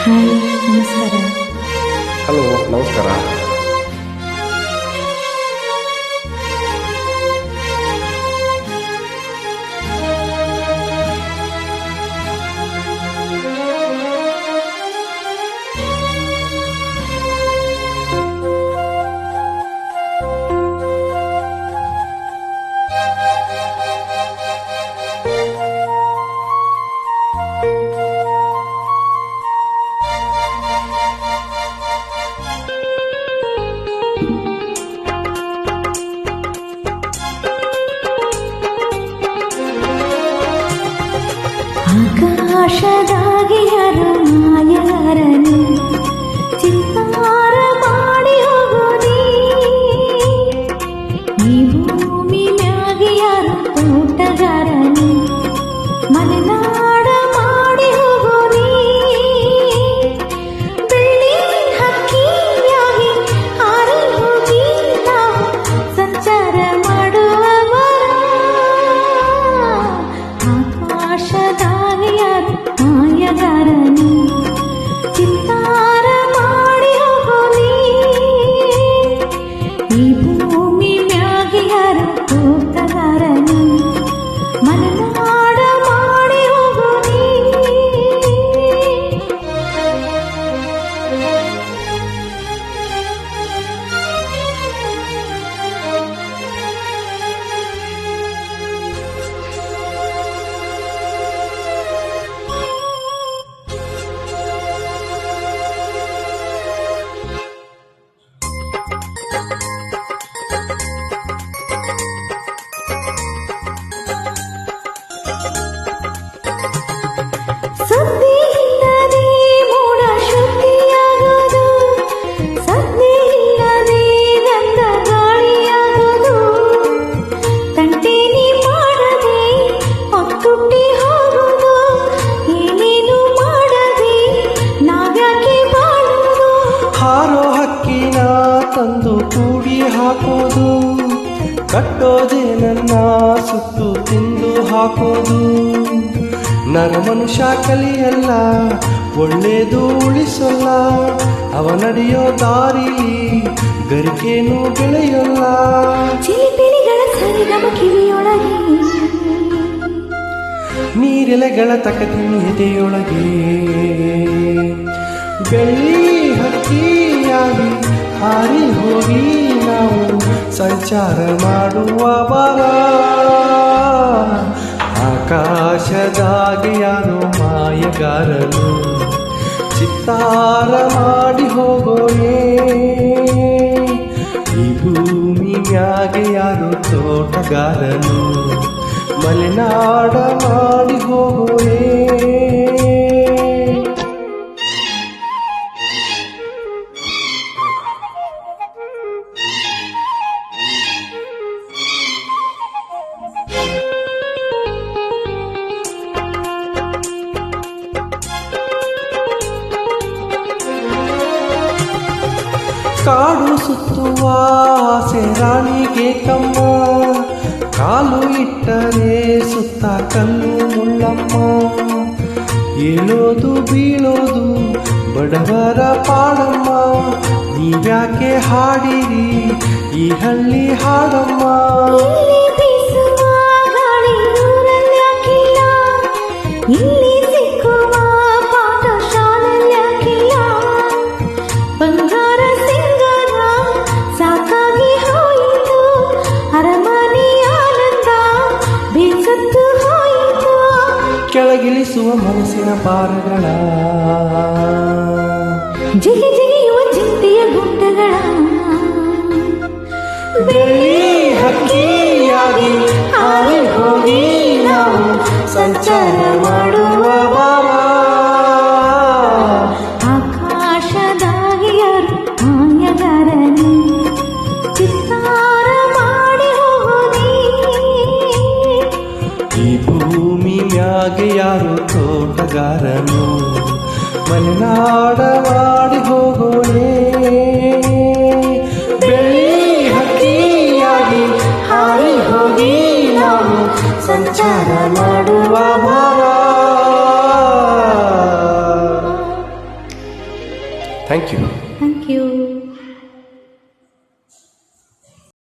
Hi, ನಮಸ್ಕಾರ. Hello, ನಮಸ್ಕಾರ. ಆಕಾಶದಾಗಿ ಯಾರು ಮಾಯಾರನು ಚಿತ್ತಾರ ಮಾಡಿ ಹೋಗೋದಿ, ಈ ಭೂಮಿ ಮ್ಯಾಗೆ ಯಾರು ತೋಟಗಾರನು ಮಲೆನಾಡ ಮಾಡಿ ಹೋಗೋದಿ, ಬೆಳ್ಳಿ ಹಕ್ಕಿಯಾಗಿ ಹಾರಿ ಹೋಗಿ ನಾವು ಸಂಚಾರ ಮಾಡುವವರ. ಆಕಾಶದಾಗಿ ಯಾರು ಮಾಯಗಾರನು ಚಿತ್ತಾರ ಮಾಡಿ ಹೋಗೋದಿ, ಈ ಭೂಮಿ ಮ್ಯಾಗೆ ಯಾರು ತೋಟಗಾರನು ಮಲೆನಾಡ ಮಾಡಿ ಹೋಗೋದಿ. ಸುದ್ದಿ ಇಲ್ಲದೆ ಮೋಡ ಶುದ್ಧಿಯಾಗೋದು, ಸದ್ದಿ ಇಲ್ಲದೆ ಗಂಧ ಗಾಳಿಯಾಗೋದು, ತಂಟೇನಿ ಮಾಡದೆ ಹೊತ್ತುಟ್ಟಿ ಹೋಗುವುದು, ಏನೇನು ಮಾಡದೆ ನಾವ್ಯಾಕೆ ಬಾಳುವುದು. ಹಾರೋ ಹಕ್ಕಿನ ತಂದು ಕೂಡಿ ಹಾಕೋದು, ಕಟ್ಟೋದೆ ನನ್ನ ಸುತ್ತು ತಿಂದು ಹಾಕೋದು. ನರ ಮನುಷ್ಯ ಕಲಿಯಲ್ಲ, ಒಳ್ಳೇದು ಉಳಿಸಲ್ಲ, ಅವ ನಡೆಯೋ ದಾರಿಲಿ ಗರಿಕೇನು ಬೆಳೆಯೋಲ್ಲ. ಚಿಲಿಪಿಲಿಗಳ ಸರಿಗಮ ಕಿವಿಯೊಳಗೆ, ನೀರೆಲೆಗಳ ತಕದಿನಿ ಎದೆಯೊಳಗೆ, ಬೆಳ್ಳಿ ಹಕ್ಕಿಯಾಗಿ ಹಾರಿ ಹೋಗಿ ನಾವು ಸಂಚಾರ ಮಾಡುವ ಬರ. ಆಕಾಶದಾಗಿ ಯಾರು ಮಾಯಗಾರನು ಚಿತ್ತಾರ ಮಾಡಿ ಹೋಗೋನೆ, ಈ ಭೂಮಿ ಮ್ಯಾಗೆ ಯಾರು ತೋಟಗಾರನು ಮಲೆನಾಡ ಮಾಡಿ ಹೋಗೋನೆ. ಕಾಡು ಸುತ್ತುವ ಆಸೆ ರಾಣಿಗೆ ಕಮ್ಮ, ಕಾಲು ಇಟ್ಟರೆ ಸುತ್ತ ಕಲ್ಲು ಮುಳ್ಳಮ್ಮ. ಏಳೋದು ಬೀಳೋದು ಬಡವರ ಪಾಡಮ್ಮ, ನೀವ್ಯಾಕೆ ಹಾಡಿರಿ ಈ ಹಳ್ಳಿ ಹಾಡಮ್ಮ. ಇಲ್ಲಿ ಬೀಸುವ ಗಾಳಿ ಊರಲ್ಯಾಕಿಲ್ಲ, ಇಲ್ಲಿ ಸಿಕ್ಕುವ ಪಾಠ ಶಾಲೆಲ್ಯಾಕಿಲ್ಲ, ಬಂಗಾರ ಸಿಂಗಾರ ಸಾಕಾಗಿ ಹೋಯಿತು, ಅರಮನೆ ಆನಂದ ಬೇಸತ್ತು ಹೋಯಿತು. ಕೆಳಗಿಳಿಸುವ ಮನಸ್ಸಿನ ಭಾರಗಳ, ಜಿಗಿ ಜಿಗಿಯುವ ಚಿಂತೆಯ ಗುಡ್ಡಗಳ, ಬೆಳ್ಳಿ ಹಕ್ಕಿಯಾಗಿ ಹಾರಿ ಹೋಗಿ ನಾವು ಸಂಚಾರ ಮಾಡುವ ಬರ. ಆಕಾಶದಾಗಿ ಯಾರು ಮಾಯಗಾರನು ಚಿತ್ತಾರ ಮಾಡಿ ಹೋಗೋದಿ, ಈ ಭೂಮಿ ಮ್ಯಾಗೆ ಯಾರು ತೋಟಗಾರನು ಮಲೆನಾಡ ಮಾಡಿ ಹೋಗೋನೆ, ಬೆಳ್ಳಿ ಹಕ್ಕಿಯಾಗಿ ಹಾರಿ ಹೋಗಿ ನಾವು ಸಂಚಾರ ಮಾಡುವ ಭಾರ. Thank you. Thank you.